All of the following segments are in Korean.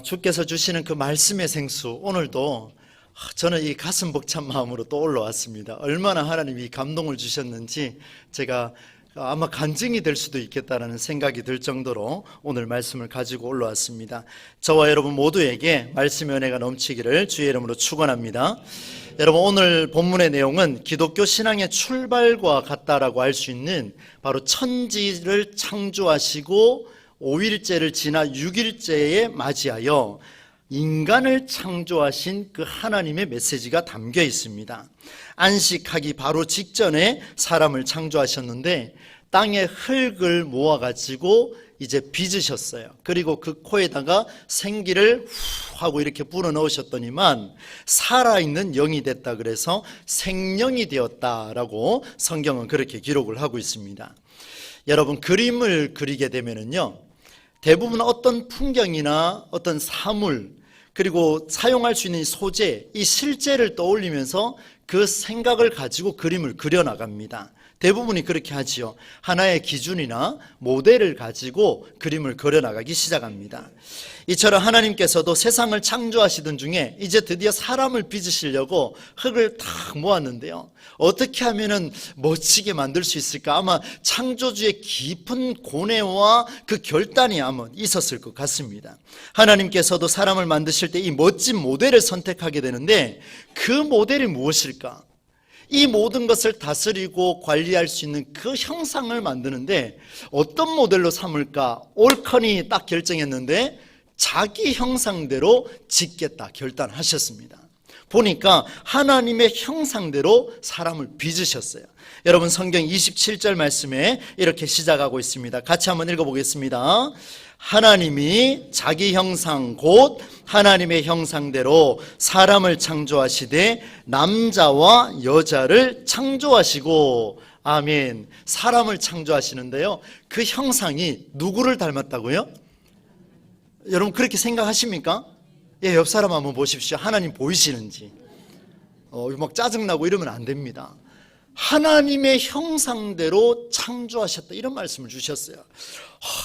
주께서 주시는 그 말씀의 생수, 오늘도 저는 이 가슴 벅찬 마음으로 또 올라왔습니다. 얼마나 하나님이 감동을 주셨는지 제가 아마 간증이 될 수도 있겠다는 생각이 들 정도로 오늘 말씀을 가지고 올라왔습니다. 저와 여러분 모두에게 말씀의 은혜가 넘치기를 주의 이름으로 축원합니다. 여러분, 오늘 본문의 내용은 기독교 신앙의 출발과 같다라고 할 수 있는 바로 천지를 창조하시고 5일째를 지나 6일째에 맞이하여 인간을 창조하신 그 하나님의 메시지가 담겨 있습니다. 안식하기 바로 직전에 사람을 창조하셨는데 땅에 흙을 모아가지고 이제 빚으셨어요. 그리고 그 코에다가 생기를 후 하고 이렇게 불어넣으셨더니만 살아있는 영이 됐다, 그래서 생명이 되었다라고 성경은 그렇게 기록을 하고 있습니다. 여러분, 그림을 그리게 되면은요, 대부분 어떤 풍경이나 어떤 사물, 그리고 사용할 수 있는 소재, 이 실제를 떠올리면서 그 생각을 가지고 그림을 그려나갑니다. 대부분이 그렇게 하지요. 하나의 기준이나 모델을 가지고 그림을 그려나가기 시작합니다. 이처럼 하나님께서도 세상을 창조하시던 중에 이제 드디어 사람을 빚으시려고 흙을 탁 모았는데요, 어떻게 하면 멋지게 만들 수 있을까? 아마 창조주의 깊은 고뇌와 그 결단이 아마 있었을 것 같습니다. 하나님께서도 사람을 만드실 때 이 멋진 모델을 선택하게 되는데, 그 모델이 무엇일까? 이 모든 것을 다스리고 관리할 수 있는 그 형상을 만드는데 어떤 모델로 삼을까? 올컨이 딱 결정했는데 자기 형상대로 짓겠다 결단하셨습니다. 보니까 하나님의 형상대로 사람을 빚으셨어요. 여러분, 성경 27절 말씀에 이렇게 시작하고 있습니다. 같이 한번 읽어보겠습니다. 하나님이 자기 형상 곧 하나님의 형상대로 사람을 창조하시되 남자와 여자를 창조하시고. 아멘. 사람을 창조하시는데요, 그 형상이 누구를 닮았다고요? 여러분, 그렇게 생각하십니까? 예, 옆 사람 한번 보십시오. 하나님 보이시는지. 막 짜증나고 이러면 안 됩니다. 하나님의 형상대로 창조하셨다, 이런 말씀을 주셨어요.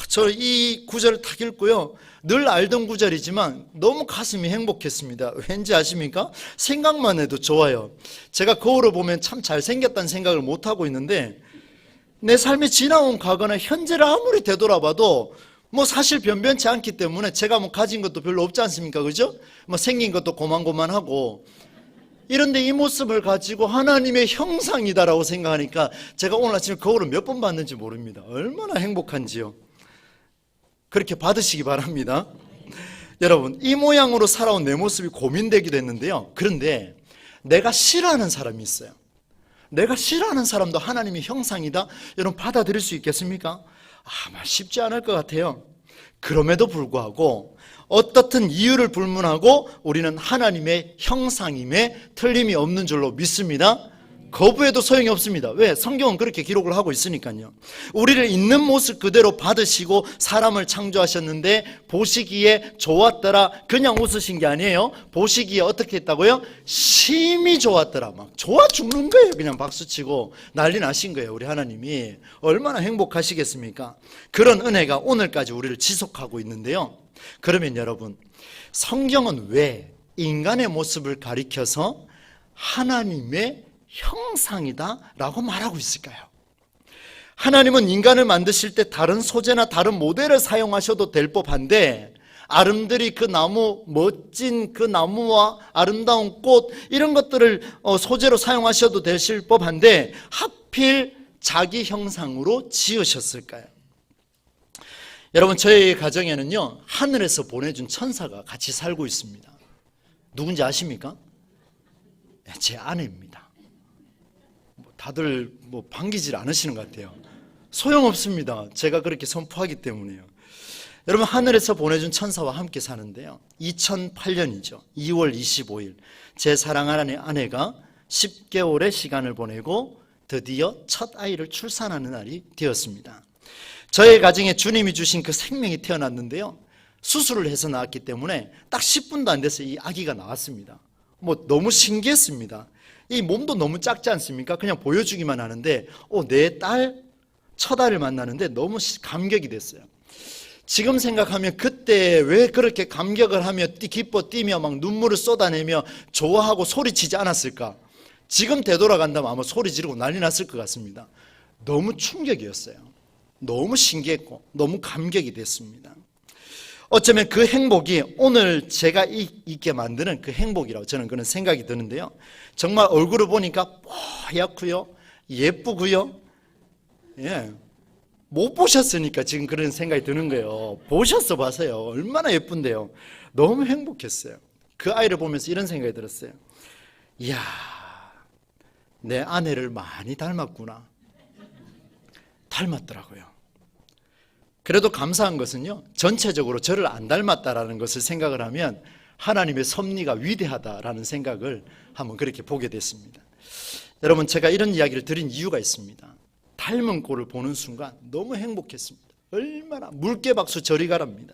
저 이 구절을 딱 읽고요, 늘 알던 구절이지만 너무 가슴이 행복했습니다. 왠지 아십니까? 생각만 해도 좋아요. 제가 거울을 보면 참 잘생겼다는 생각을 못하고 있는데, 내 삶에 지나온 과거나 현재를 아무리 되돌아봐도 사실 변변치 않기 때문에 제가 가진 것도 별로 없지 않습니까? 그죠? 생긴 것도 고만고만하고. 이런데 이 모습을 가지고 하나님의 형상이다라고 생각하니까 제가 오늘 아침에 거울을 몇 번 봤는지 모릅니다. 얼마나 행복한지요. 그렇게 받으시기 바랍니다. 여러분, 이 모양으로 살아온 내 모습이 고민되기도 했는데요, 그런데 내가 싫어하는 사람이 있어요. 내가 싫어하는 사람도 하나님의 형상이다, 여러분 받아들일 수 있겠습니까? 아마 쉽지 않을 것 같아요. 그럼에도 불구하고 어떻든 이유를 불문하고 우리는 하나님의 형상임에 틀림이 없는 줄로 믿습니다. 거부해도 소용이 없습니다. 왜? 성경은 그렇게 기록을 하고 있으니까요. 우리를 있는 모습 그대로 받으시고 사람을 창조하셨는데 보시기에 좋았더라, 그냥 웃으신 게 아니에요. 보시기에 어떻게 했다고요? 심히 좋았더라. 막 좋아 죽는 거예요. 그냥 박수치고 난리 나신 거예요. 우리 하나님이 얼마나 행복하시겠습니까? 그런 은혜가 오늘까지 우리를 지속하고 있는데요, 그러면 여러분, 성경은 왜 인간의 모습을 가리켜서 하나님의 형상이다 라고 말하고 있을까요? 하나님은 인간을 만드실 때 다른 소재나 다른 모델을 사용하셔도 될 법한데, 아름드리 그 나무, 멋진 그 나무와 아름다운 꽃, 이런 것들을 소재로 사용하셔도 되실 법한데 하필 자기 형상으로 지으셨을까요? 여러분, 저희 가정에는요, 하늘에서 보내준 천사가 같이 살고 있습니다. 누군지 아십니까? 제 아내입니다. 다들 반기질 않으시는 것 같아요. 소용없습니다. 제가 그렇게 선포하기 때문에요. 여러분, 하늘에서 보내준 천사와 함께 사는데요, 2008년이죠 2월 25일 제 사랑하는 아내가 10개월의 시간을 보내고 드디어 첫 아이를 출산하는 날이 되었습니다. 저의 가정에 주님이 주신 그 생명이 태어났는데요, 수술을 해서 나왔기 때문에 딱 10분도 안 돼서 이 아기가 나왔습니다. 너무 신기했습니다. 이 몸도 너무 작지 않습니까? 그냥 보여주기만 하는데 내 딸, 첫 아이를 만나는데 너무 감격이 됐어요. 지금 생각하면 그때 왜 그렇게 감격을 하며 기뻐 뛰며 막 눈물을 쏟아내며 좋아하고 소리치지 않았을까? 지금 되돌아간다면 아마 소리 지르고 난리 났을 것 같습니다. 너무 충격이었어요. 너무 신기했고 너무 감격이 됐습니다. 어쩌면 그 행복이 오늘 제가 있게 만드는 그 행복이라고 저는 그런 생각이 드는데요. 정말 얼굴을 보니까 뽀얗고요, 예쁘고요. 예, 못 보셨으니까 지금 그런 생각이 드는 거예요. 보셔서 봐세요. 얼마나 예쁜데요. 너무 행복했어요. 그 아이를 보면서 이런 생각이 들었어요. 이야, 내 아내를 많이 닮았구나. 닮았더라고요. 그래도 감사한 것은요, 전체적으로 저를 안 닮았다라는 것을 생각을 하면 하나님의 섭리가 위대하다라는 생각을 한번 그렇게 보게 됐습니다. 여러분, 제가 이런 이야기를 드린 이유가 있습니다. 닮은 꼴을 보는 순간 너무 행복했습니다. 얼마나 물개박수 저리 가랍니다.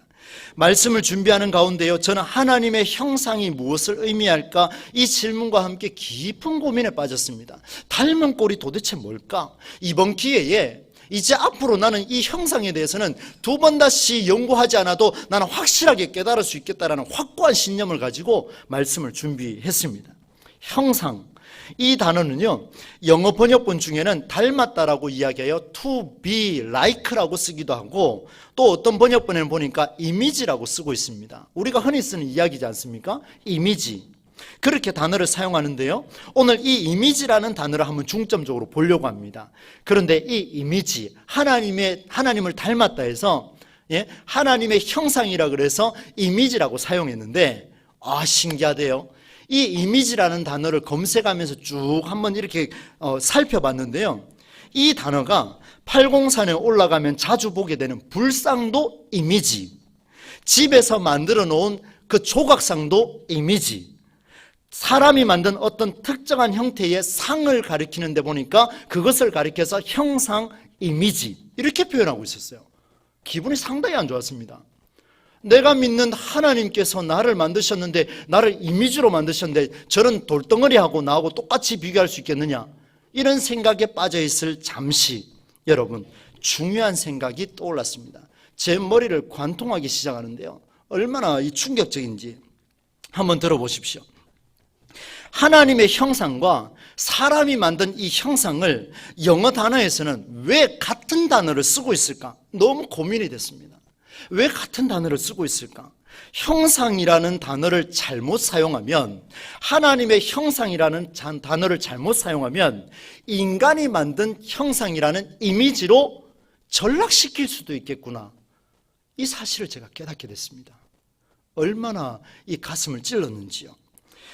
말씀을 준비하는 가운데요, 저는 하나님의 형상이 무엇을 의미할까, 이 질문과 함께 깊은 고민에 빠졌습니다. 닮은 꼴이 도대체 뭘까? 이번 기회에 이제 앞으로 나는 이 형상에 대해서는 두 번 다시 연구하지 않아도 나는 확실하게 깨달을 수 있겠다라는 확고한 신념을 가지고 말씀을 준비했습니다. 형상, 이 단어는요, 영어 번역본 중에는 닮았다라고 이야기해요. to be like라고 쓰기도 하고, 또 어떤 번역본에는 보니까 이미지라고 쓰고 있습니다. 우리가 흔히 쓰는 이야기지 않습니까? 이미지. 그렇게 단어를 사용하는데요, 오늘 이 이미지라는 단어를 한번 중점적으로 보려고 합니다. 그런데 이 이미지, 하나님을 닮았다 해서, 예, 하나님의 형상이라 그래서 이미지라고 사용했는데, 신기하대요. 이 이미지라는 단어를 검색하면서 쭉 한번 이렇게 살펴봤는데요, 이 단어가 803에 올라가면 자주 보게 되는 불상도 이미지, 집에서 만들어 놓은 그 조각상도 이미지, 사람이 만든 어떤 특정한 형태의 상을 가리키는 데 보니까 그것을 가리켜서 형상, 이미지, 이렇게 표현하고 있었어요. 기분이 상당히 안 좋았습니다. 내가 믿는 하나님께서 나를 만드셨는데, 나를 이미지로 만드셨는데 저런 돌덩어리하고 나하고 똑같이 비교할 수 있겠느냐, 이런 생각에 빠져있을 잠시 여러분, 중요한 생각이 떠올랐습니다. 제 머리를 관통하기 시작하는데요, 얼마나 이 충격적인지 한번 들어보십시오. 하나님의 형상과 사람이 만든 이 형상을 영어 단어에서는 왜 같은 단어를 쓰고 있을까? 너무 고민이 됐습니다. 왜 같은 단어를 쓰고 있을까? 형상이라는 단어를 잘못 사용하면, 하나님의 형상이라는 단어를 잘못 사용하면 인간이 만든 형상이라는 이미지로 전락시킬 수도 있겠구나, 이 사실을 제가 깨닫게 됐습니다. 얼마나 이 가슴을 찔렀는지요.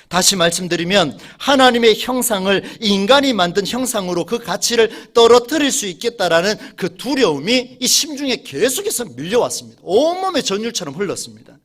다시 말씀드리면, 하나님의 형상을 인간이 만든 형상으로 그 가치를 떨어뜨릴 수 있겠다라는 그 두려움이 이 심중에 계속해서 밀려왔습니다. 온몸에 전율처럼 흘렀습니다.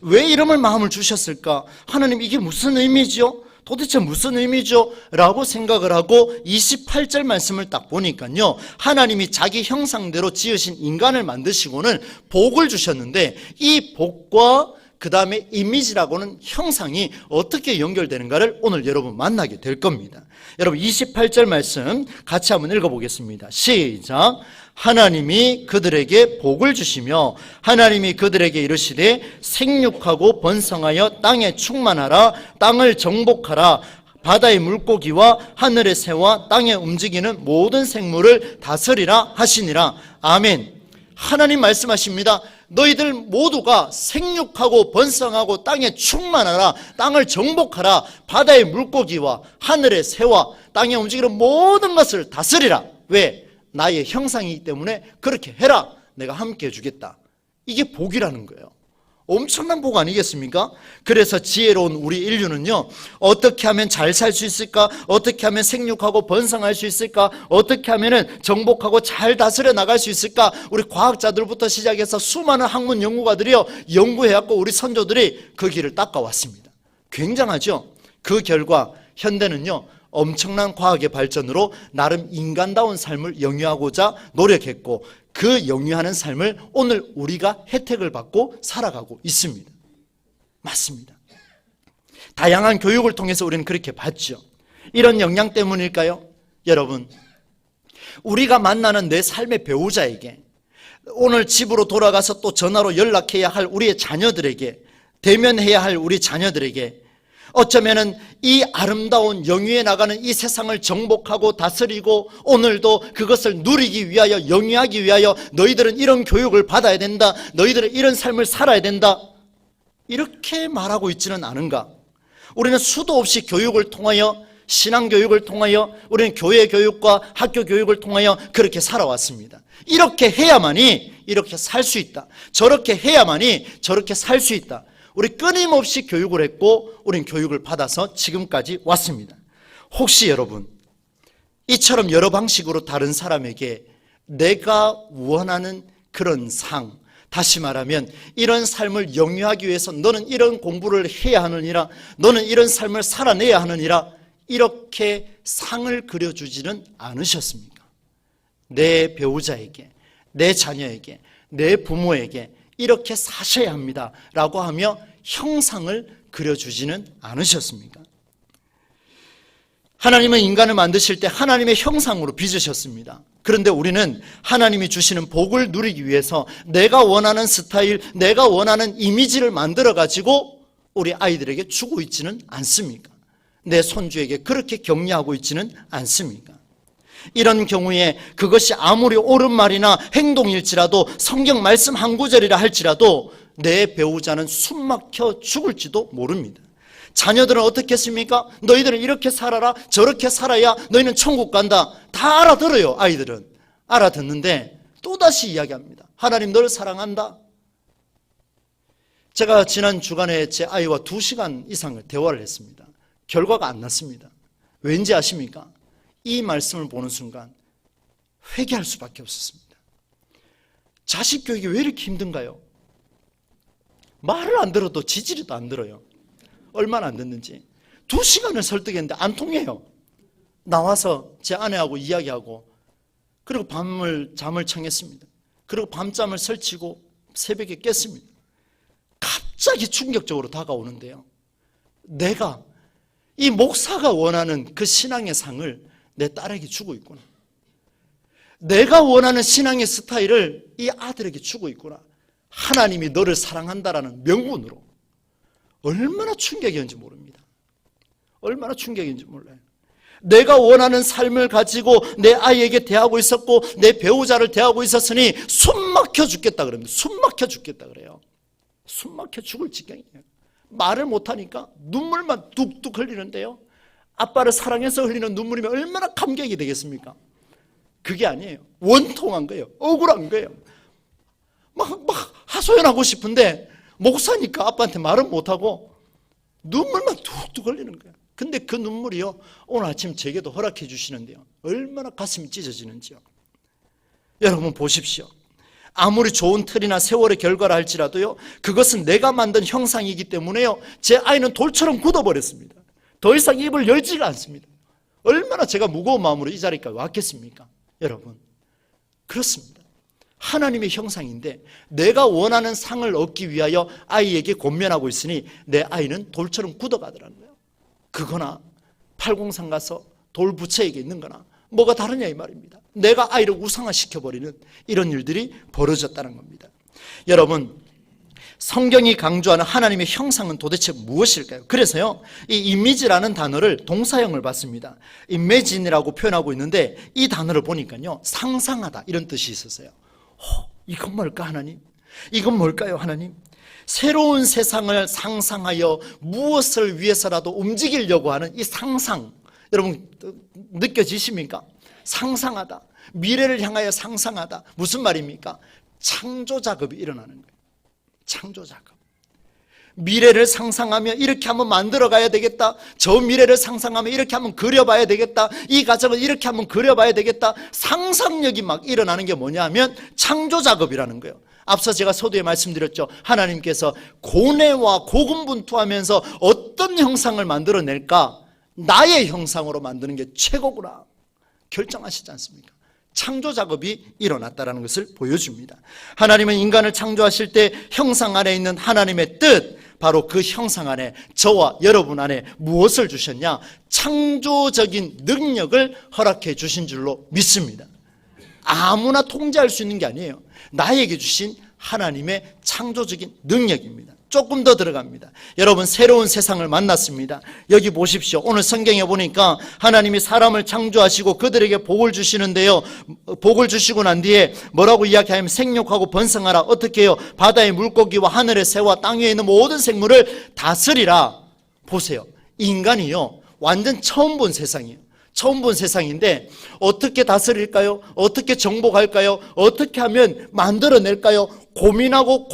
왜 이름을 마음을 주셨을까? 하나님, 이게 무슨 의미죠? 도대체 무슨 의미죠? 라고 생각을 하고 28절 말씀을 딱 보니까요, 하나님이 자기 형상대로 지으신 인간을 만드시고는 복을 주셨는데, 이 복과 그 다음에 이미지라고는 형상이 어떻게 연결되는가를 오늘 여러분 만나게 될 겁니다. 여러분, 28절 말씀 같이 한번 읽어보겠습니다. 시작. 하나님이 그들에게 복을 주시며 하나님이 그들에게 이르시되 생육하고 번성하여 땅에 충만하라, 땅을 정복하라, 바다의 물고기와 하늘의 새와 땅에 움직이는 모든 생물을 다스리라 하시니라. 아멘. 하나님 말씀하십니다. 너희들 모두가 생육하고 번성하고 땅에 충만하라, 땅을 정복하라, 바다의 물고기와 하늘의 새와 땅에 움직이는 모든 것을 다스리라. 왜? 나의 형상이기 때문에 그렇게 해라. 내가 함께 해주겠다. 이게 복이라는 거예요. 엄청난 복 아니겠습니까? 그래서 지혜로운 우리 인류는요, 어떻게 하면 잘 살 수 있을까? 어떻게 하면 생육하고 번성할 수 있을까? 어떻게 하면 정복하고 잘 다스려 나갈 수 있을까? 우리 과학자들부터 시작해서 수많은 학문 연구가들이요, 연구해왔고 우리 선조들이 그 길을 닦아왔습니다. 굉장하죠? 그 결과 현대는요, 엄청난 과학의 발전으로 나름 인간다운 삶을 영위하고자 노력했고, 그 영위하는 삶을 오늘 우리가 혜택을 받고 살아가고 있습니다. 맞습니다. 다양한 교육을 통해서 우리는 그렇게 봤죠. 이런 영향 때문일까요? 여러분, 우리가 만나는 내 삶의 배우자에게 오늘 집으로 돌아가서 또 전화로 연락해야 할 우리의 자녀들에게, 대면해야 할 우리 자녀들에게, 어쩌면은 이 아름다운 영위에 나가는 이 세상을 정복하고 다스리고 오늘도 그것을 누리기 위하여, 영위하기 위하여 너희들은 이런 교육을 받아야 된다, 너희들은 이런 삶을 살아야 된다, 이렇게 말하고 있지는 않은가? 우리는 수도 없이 교육을 통하여, 신앙교육을 통하여, 우리는 교회 교육과 학교 교육을 통하여 그렇게 살아왔습니다. 이렇게 해야만이 이렇게 살 수 있다, 저렇게 해야만이 저렇게 살 수 있다. 우리 끊임없이 교육을 했고 우린 교육을 받아서 지금까지 왔습니다. 혹시 여러분 이처럼 여러 방식으로 다른 사람에게 내가 원하는 그런 상, 다시 말하면 이런 삶을 영위하기 위해서 너는 이런 공부를 해야 하느니라, 너는 이런 삶을 살아내야 하느니라, 이렇게 상을 그려주지는 않으셨습니까? 내 배우자에게, 내 자녀에게, 내 부모에게 이렇게 사셔야 합니다 라고 하며 형상을 그려주지는 않으셨습니까? 하나님은 인간을 만드실 때 하나님의 형상으로 빚으셨습니다. 그런데 우리는 하나님이 주시는 복을 누리기 위해서 내가 원하는 스타일, 내가 원하는 이미지를 만들어 가지고 우리 아이들에게 주고 있지는 않습니까? 내 손주에게 그렇게 격려하고 있지는 않습니까? 이런 경우에 그것이 아무리 옳은 말이나 행동일지라도, 성경 말씀 한 구절이라 할지라도 내 배우자는 숨막혀 죽을지도 모릅니다. 자녀들은 어떻게 했습니까? 너희들은 이렇게 살아라, 저렇게 살아야 너희는 천국 간다. 다 알아들어요. 아이들은 알아듣는데 또다시 이야기합니다. 하나님 너를 사랑한다. 제가 지난 주간에 제 아이와 2시간 이상을 대화를 했습니다. 결과가 안 났습니다. 왠지 아십니까? 이 말씀을 보는 순간 회개할 수밖에 없었습니다. 자식 교육이 왜 이렇게 힘든가요? 말을 안 들어도 지지리도 안 들어요. 얼마나 안 듣는지. 2시간을 설득했는데 안 통해요. 나와서 제 아내하고 이야기하고, 그리고 잠을 청했습니다. 그리고 밤잠을 설치고 새벽에 깼습니다. 갑자기 충격적으로 다가오는데요, 내가 이 목사가 원하는 그 신앙의 상을 내 딸에게 주고 있구나, 내가 원하는 신앙의 스타일을 이 아들에게 주고 있구나, 하나님이 너를 사랑한다라는 명분으로. 얼마나 충격이었는지 모릅니다. 얼마나 충격인지 몰라요. 내가 원하는 삶을 가지고 내 아이에게 대하고 있었고 내 배우자를 대하고 있었으니 숨막혀 죽겠다 그럽니다. 숨막혀 죽겠다 그래요. 숨막혀 죽을 지경이에요. 말을 못하니까 눈물만 뚝뚝 흘리는데요, 아빠를 사랑해서 흘리는 눈물이면 얼마나 감격이 되겠습니까? 그게 아니에요. 원통한 거예요. 억울한 거예요. 막 하소연하고 싶은데 목사니까 아빠한테 말은 못하고 눈물만 툭툭 흘리는 거예요. 근데 그 눈물이요, 오늘 아침 제게도 허락해 주시는데요, 얼마나 가슴이 찢어지는지요. 여러분 보십시오. 아무리 좋은 틀이나 세월의 결과라 할지라도요, 그것은 내가 만든 형상이기 때문에요, 제 아이는 돌처럼 굳어버렸습니다. 더 이상 입을 열지가 않습니다. 얼마나 제가 무거운 마음으로 이 자리까지 왔겠습니까? 여러분, 그렇습니다. 하나님의 형상인데 내가 원하는 상을 얻기 위하여 아이에게 권면하고 있으니 내 아이는 돌처럼 굳어가더라는 거예요. 그거나 팔공산 가서 돌부처에게 있는 거나 뭐가 다르냐 이 말입니다. 내가 아이를 우상화시켜버리는 이런 일들이 벌어졌다는 겁니다. 여러분, 성경이 강조하는 하나님의 형상은 도대체 무엇일까요? 그래서요, 이 이미지라는 단어를 동사형을 봤습니다. imagine이라고 표현하고 있는데 이 단어를 보니까요, 상상하다 이런 뜻이 있었어요. 이건 뭘까 하나님? 이건 뭘까요 하나님? 새로운 세상을 상상하여 무엇을 위해서라도 움직이려고 하는 이 상상, 여러분 느껴지십니까? 상상하다, 미래를 향하여 상상하다. 무슨 말입니까? 창조 작업이 일어나는 거예요. 창조 작업. 미래를 상상하며 이렇게 한번 만들어 가야 되겠다, 저 미래를 상상하며 이렇게 한번 그려봐야 되겠다, 이 가정을 이렇게 한번 그려봐야 되겠다. 상상력이 막 일어나는 게 뭐냐 하면 창조 작업이라는 거예요. 앞서 제가 서두에 말씀드렸죠. 하나님께서 고뇌와 고군분투하면서 어떤 형상을 만들어낼까, 나의 형상으로 만드는 게 최고구나 결정하시지 않습니까? 창조 작업이 일어났다는 것을 보여줍니다. 하나님은 인간을 창조하실 때 형상 안에 있는 하나님의 뜻, 바로 그 형상 안에 저와 여러분 안에 무엇을 주셨냐? 창조적인 능력을 허락해 주신 줄로 믿습니다. 아무나 통제할 수 있는 게 아니에요. 나에게 주신 하나님의 창조적인 능력입니다. 조금 더 들어갑니다. 여러분, 새로운 세상을 만났습니다. 여기 보십시오. 오늘 성경에 보니까 하나님이 사람을 창조하시고 그들에게 복을 주시는데요, 복을 주시고 난 뒤에 뭐라고 이야기하면 생육하고 번성하라. 어떻게 해요? 바다의 물고기와 하늘의 새와 땅 위에 있는 모든 생물을 다스리라. 보세요. 인간이요, 완전 처음 본 세상이에요. 처음 본 세상인데 어떻게 다스릴까요? 어떻게 정복할까요? 어떻게 하면 만들어낼까요? 고민하고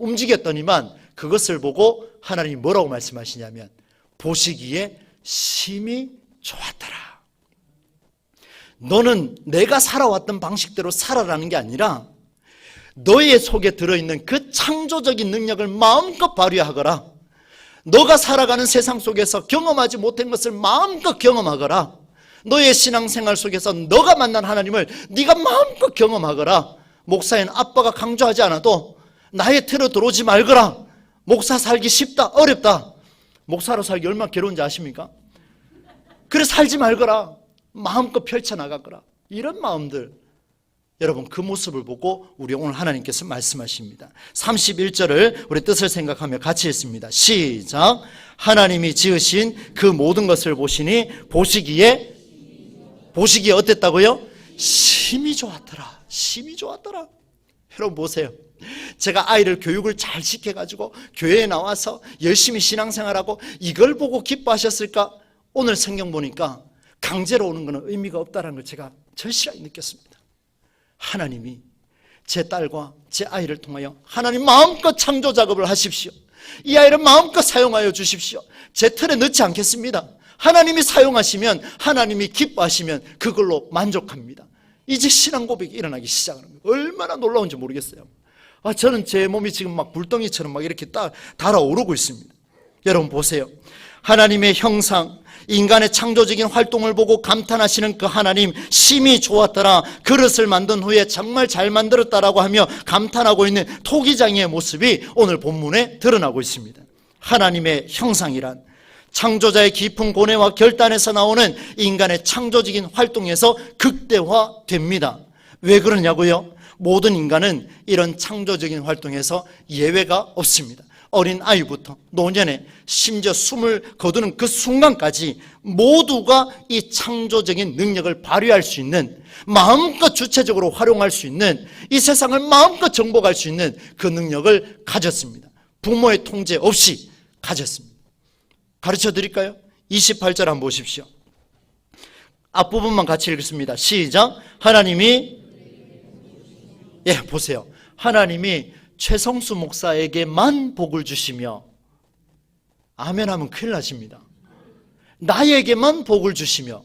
움직였더니만 그것을 보고 하나님이 뭐라고 말씀하시냐면 보시기에 심히 좋았더라. 너는 내가 살아왔던 방식대로 살아라는 게 아니라 너의 속에 들어있는 그 창조적인 능력을 마음껏 발휘하거라. 너가 살아가는 세상 속에서 경험하지 못한 것을 마음껏 경험하거라. 너의 신앙생활 속에서 너가 만난 하나님을 네가 마음껏 경험하거라. 목사인 아빠가 강조하지 않아도 나의 틀어 들어오지 말거라. 목사 살기 쉽다, 어렵다. 목사로 살기 얼마나 괴로운지 아십니까? 그래 살지 말거라. 마음껏 펼쳐나가거라. 이런 마음들, 여러분, 그 모습을 보고 우리 오늘 하나님께서 말씀하십니다. 31절을 우리 뜻을 생각하며 같이 읽습니다. 시작. 하나님이 지으신 그 모든 것을 보시니 보시기에 어땠다고요? 심히 좋았더라. 심히 좋았더라. 여러분 보세요. 제가 아이를 교육을 잘 시켜가지고 교회에 나와서 열심히 신앙생활하고 이걸 보고 기뻐하셨을까? 오늘 성경 보니까 강제로 오는 것은 의미가 없다는 걸 제가 절실하게 느꼈습니다. 하나님이 제 딸과 제 아이를 통하여 하나님 마음껏 창조 작업을 하십시오. 이 아이를 마음껏 사용하여 주십시오. 제 틀에 넣지 않겠습니다. 하나님이 사용하시면, 하나님이 기뻐하시면 그걸로 만족합니다. 이제 신앙 고백이 일어나기 시작하는 거예요. 얼마나 놀라운지 모르겠어요. 저는 제 몸이 지금 막 불덩이처럼 막 이렇게 달아오르고 있습니다. 여러분 보세요. 하나님의 형상, 인간의 창조적인 활동을 보고 감탄하시는 그 하나님, 심히 좋았더라. 그릇을 만든 후에 정말 잘 만들었다라고 하며 감탄하고 있는 토기장이의 모습이 오늘 본문에 드러나고 있습니다. 하나님의 형상이란 창조자의 깊은 고뇌와 결단에서 나오는 인간의 창조적인 활동에서 극대화됩니다. 왜 그러냐고요? 모든 인간은 이런 창조적인 활동에서 예외가 없습니다. 어린 아이부터 노년에 심지어 숨을 거두는 그 순간까지 모두가 이 창조적인 능력을 발휘할 수 있는, 마음껏 주체적으로 활용할 수 있는, 이 세상을 마음껏 정복할 수 있는 그 능력을 가졌습니다. 부모의 통제 없이 가졌습니다. 가르쳐 드릴까요? 28절 한번 보십시오. 앞부분만 같이 읽겠습니다. 시작. 하나님이, 보세요. 하나님이 최성수 목사에게만 복을 주시며, 아멘 하면 큰일 나십니다. 나에게만 복을 주시며,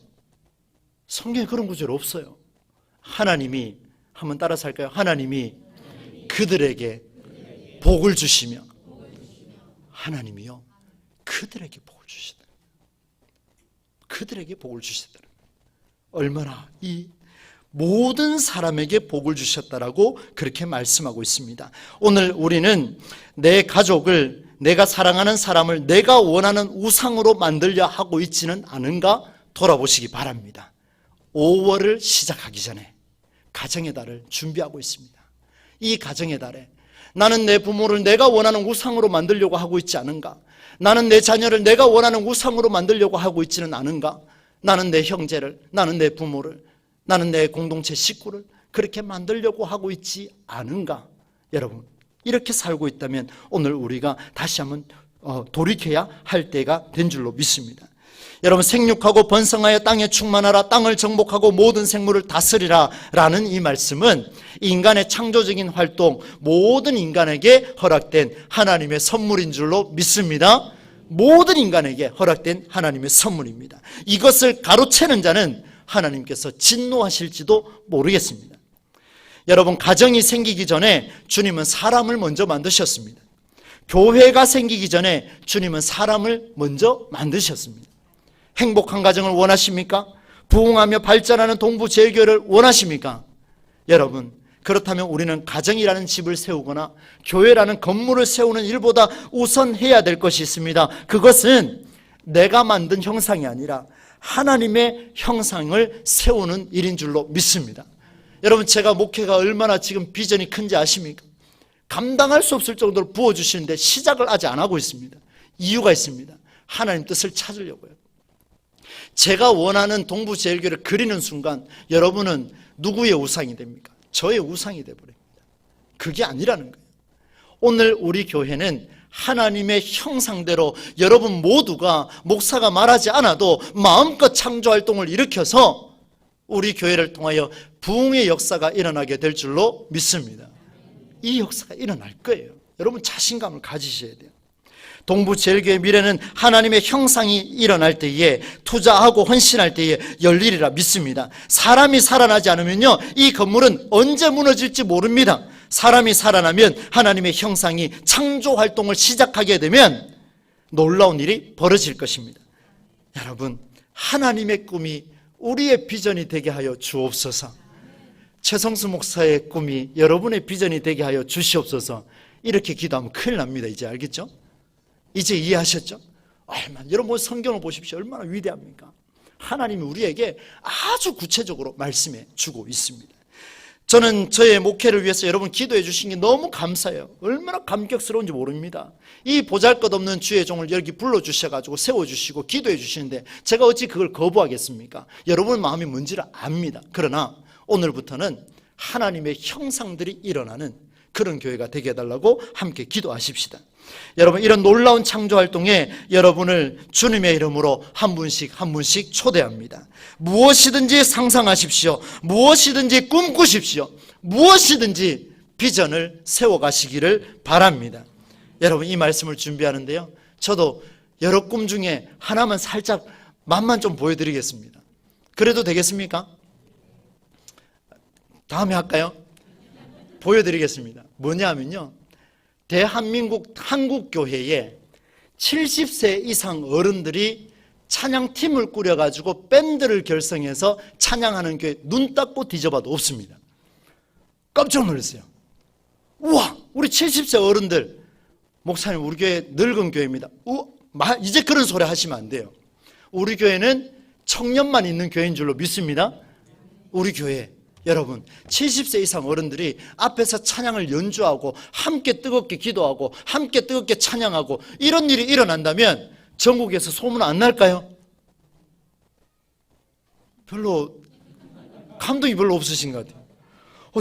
성경에 그런 구절 없어요. 하나님이, 한번 따라서 할까요? 하나님이 그들에게 복을 주시며, 하나님이요 그들에게 복을 주시다. 그들에게 복을 주시다. 얼마나 이 모든 사람에게 복을 주셨다라고 그렇게 말씀하고 있습니다. 오늘 우리는 내 가족을, 내가 사랑하는 사람을 내가 원하는 우상으로 만들려 하고 있지는 않은가 돌아보시기 바랍니다. 5월을 시작하기 전에 가정의 달을 준비하고 있습니다. 이 가정의 달에 나는 내 부모를 내가 원하는 우상으로 만들려고 하고 있지 않은가? 나는 내 자녀를 내가 원하는 우상으로 만들려고 하고 있지는 않은가? 나는 내 형제를, 나는 내 부모를, 나는 내 공동체 식구를 그렇게 만들려고 하고 있지 않은가? 여러분, 이렇게 살고 있다면 오늘 우리가 다시 한번 돌이켜야 할 때가 된 줄로 믿습니다. 여러분, 생육하고 번성하여 땅에 충만하라, 땅을 정복하고 모든 생물을 다스리라 라는 이 말씀은 인간의 창조적인 활동, 모든 인간에게 허락된 하나님의 선물인 줄로 믿습니다. 모든 인간에게 허락된 하나님의 선물입니다. 이것을 가로채는 자는 하나님께서 진노하실지도 모르겠습니다. 여러분, 가정이 생기기 전에 주님은 사람을 먼저 만드셨습니다. 교회가 생기기 전에 주님은 사람을 먼저 만드셨습니다. 행복한 가정을 원하십니까? 부흥하며 발전하는 동부제일교회를 원하십니까? 여러분, 그렇다면 우리는 가정이라는 집을 세우거나 교회라는 건물을 세우는 일보다 우선해야 될 것이 있습니다. 그것은 내가 만든 형상이 아니라 하나님의 형상을 세우는 일인 줄로 믿습니다. 여러분, 제가 목회가 얼마나 지금 비전이 큰지 아십니까? 감당할 수 없을 정도로 부어주시는데 시작을 아직 안 하고 있습니다. 이유가 있습니다. 하나님 뜻을 찾으려고요. 제가 원하는 동부제일교회를 그리는 순간 여러분은 누구의 우상이 됩니까? 저의 우상이 되어버립니다. 그게 아니라는 거예요. 오늘 우리 교회는 하나님의 형상대로 여러분 모두가 목사가 말하지 않아도 마음껏 창조활동을 일으켜서 우리 교회를 통하여 부흥의 역사가 일어나게 될 줄로 믿습니다. 이 역사가 일어날 거예요. 여러분 자신감을 가지셔야 돼요. 동부제일교회 미래는 하나님의 형상이 일어날 때에, 투자하고 헌신할 때에 열리리라 믿습니다. 사람이 살아나지 않으면요, 이 건물은 언제 무너질지 모릅니다. 사람이 살아나면 하나님의 형상이 창조활동을 시작하게 되면 놀라운 일이 벌어질 것입니다. 여러분, 하나님의 꿈이 우리의 비전이 되게 하여 주옵소서. 최성수 목사의 꿈이 여러분의 비전이 되게 하여 주시옵소서. 이렇게 기도하면 큰일 납니다. 이제 알겠죠? 이제 이해하셨죠? 여러분 성경을 보십시오. 얼마나 위대합니까? 하나님이 우리에게 아주 구체적으로 말씀해 주고 있습니다. 저는 저의 목회를 위해서 여러분 기도해 주신 게 너무 감사해요. 얼마나 감격스러운지 모릅니다. 이 보잘것없는 주의 종을 여기 불러주셔가지고 세워주시고 기도해 주시는데 제가 어찌 그걸 거부하겠습니까? 여러분 마음이 뭔지를 압니다. 그러나 오늘부터는 하나님의 형상들이 일어나는 그런 교회가 되게 해달라고 함께 기도하십시다. 여러분, 이런 놀라운 창조활동에 여러분을 주님의 이름으로 한 분씩 초대합니다. 무엇이든지 상상하십시오. 무엇이든지 꿈꾸십시오. 무엇이든지 비전을 세워가시기를 바랍니다. 여러분, 이 말씀을 준비하는데요, 저도 여러 꿈 중에 하나만 살짝 맛만 좀 보여드리겠습니다. 그래도 되겠습니까? 다음에 할까요? 보여드리겠습니다. 뭐냐 하면요, 대한민국 한국교회에 70세 이상 어른들이 찬양팀을 꾸려가지고 밴드를 결성해서 찬양하는 교회 눈 닦고 뒤져봐도 없습니다. 깜짝 놀랐어요. 우와, 우리 70세 어른들, 목사님 우리 교회 늙은 교회입니다. 이제 그런 소리 하시면 안 돼요. 우리 교회는 청년만 있는 교회인 줄로 믿습니다. 우리 교회 여러분 70세 이상 어른들이 앞에서 찬양을 연주하고 함께 뜨겁게 기도하고 함께 뜨겁게 찬양하고 이런 일이 일어난다면 전국에서 소문 안 날까요? 별로 감동이 별로 없으신 것 같아요.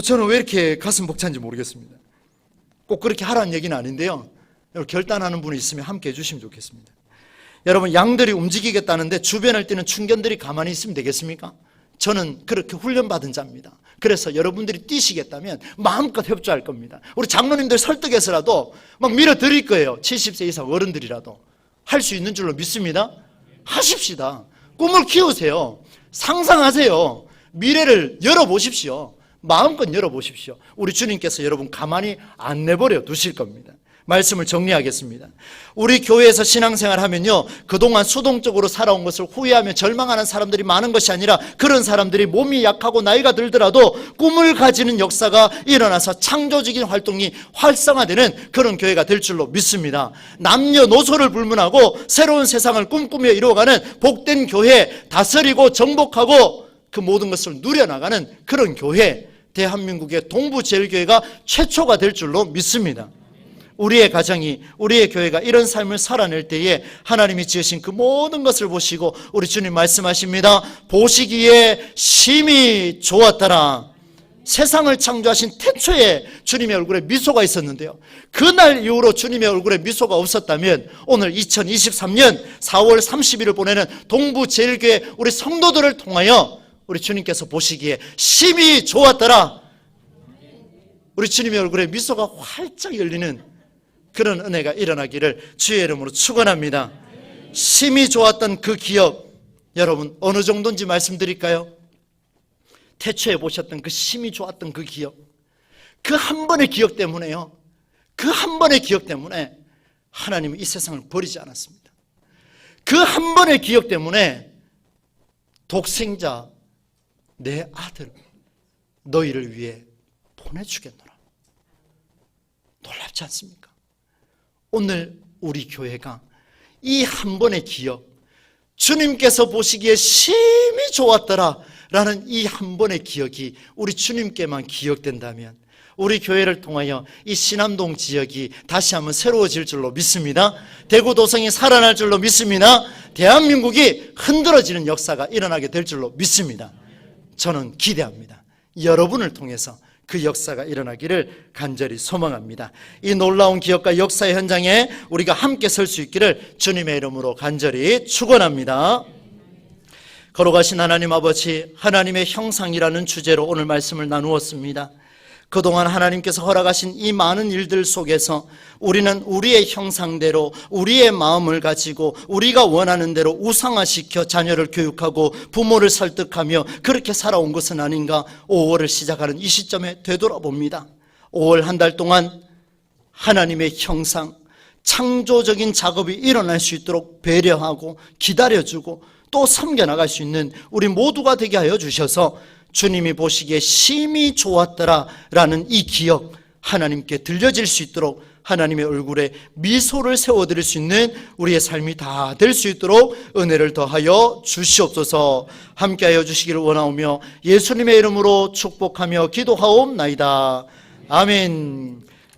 저는 왜 이렇게 가슴 벅찬지 모르겠습니다. 꼭 그렇게 하라는 얘기는 아닌데요, 결단하는 분이 있으면 함께 해주시면 좋겠습니다. 여러분, 양들이 움직이겠다는데 주변을 뛰는 충견들이 가만히 있으면 되겠습니까? 저는 그렇게 훈련받은 자입니다. 그래서 여러분들이 뛰시겠다면 마음껏 협조할 겁니다. 우리 장로님들 설득해서라도 막 밀어드릴 거예요. 70세 이상 어른들이라도 할 수 있는 줄로 믿습니다. 하십시다. 꿈을 키우세요. 상상하세요. 미래를 열어보십시오. 마음껏 열어보십시오. 우리 주님께서 여러분 가만히 안 내버려 두실 겁니다. 말씀을 정리하겠습니다. 우리 교회에서 신앙생활 하면요, 그동안 수동적으로 살아온 것을 후회하며 절망하는 사람들이 많은 것이 아니라 그런 사람들이 몸이 약하고 나이가 들더라도 꿈을 가지는 역사가 일어나서 창조적인 활동이 활성화되는 그런 교회가 될 줄로 믿습니다. 남녀노소를 불문하고 새로운 세상을 꿈꾸며 이루어가는 복된 교회, 다스리고 정복하고 그 모든 것을 누려나가는 그런 교회, 대한민국의 동부제일교회가 최초가 될 줄로 믿습니다. 우리의 가정이, 우리의 교회가 이런 삶을 살아낼 때에 하나님이 지으신 그 모든 것을 보시고 우리 주님 말씀하십니다. 보시기에 심히 좋았더라. 세상을 창조하신 태초에 주님의 얼굴에 미소가 있었는데요, 그날 이후로 주님의 얼굴에 미소가 없었다면 오늘 2023년 4월 30일을 보내는 동부제일교회 우리 성도들을 통하여 우리 주님께서 보시기에 심히 좋았더라. 우리 주님의 얼굴에 미소가 활짝 열리는 그런 은혜가 일어나기를 주의 이름으로 축원합니다. 심히 좋았던 그 기억, 여러분 어느 정도인지 말씀드릴까요? 태초에 보셨던 그 심히 좋았던 그 기억, 그 한 번의 기억 때문에요, 그 한 번의 기억 때문에 하나님은 이 세상을 버리지 않았습니다. 그 한 번의 기억 때문에 독생자 내 아들 너희를 위해 보내주겠노라. 놀랍지 않습니까? 오늘 우리 교회가 이 한 번의 기억, 주님께서 보시기에 심히 좋았더라 라는 이 한 번의 기억이 우리 주님께만 기억된다면 우리 교회를 통하여 이 신암동 지역이 다시 한번 새로워질 줄로 믿습니다. 대구 도성이 살아날 줄로 믿습니다. 대한민국이 흔들어지는 역사가 일어나게 될 줄로 믿습니다. 저는 기대합니다. 여러분을 통해서 그 역사가 일어나기를 간절히 소망합니다. 이 놀라운 기억과 역사의 현장에 우리가 함께 설 수 있기를 주님의 이름으로 간절히 축원합니다. 거룩하신 하나님 아버지, 하나님의 형상이라는 주제로 오늘 말씀을 나누었습니다. 그동안 하나님께서 허락하신 이 많은 일들 속에서 우리는 우리의 형상대로 우리의 마음을 가지고 우리가 원하는 대로 우상화시켜 자녀를 교육하고 부모를 설득하며 그렇게 살아온 것은 아닌가 5월을 시작하는 이 시점에 되돌아봅니다. 5월 한 달 동안 하나님의 형상, 창조적인 작업이 일어날 수 있도록 배려하고 기다려주고 또 섬겨나갈 수 있는 우리 모두가 되게 하여 주셔서 주님이 보시기에 심히 좋았더라 라는 이 기억 하나님께 들려질 수 있도록 하나님의 얼굴에 미소를 세워드릴 수 있는 우리의 삶이 다 될 수 있도록 은혜를 더하여 주시옵소서. 함께하여 주시기를 원하오며 예수님의 이름으로 축복하며 기도하옵나이다. 아멘.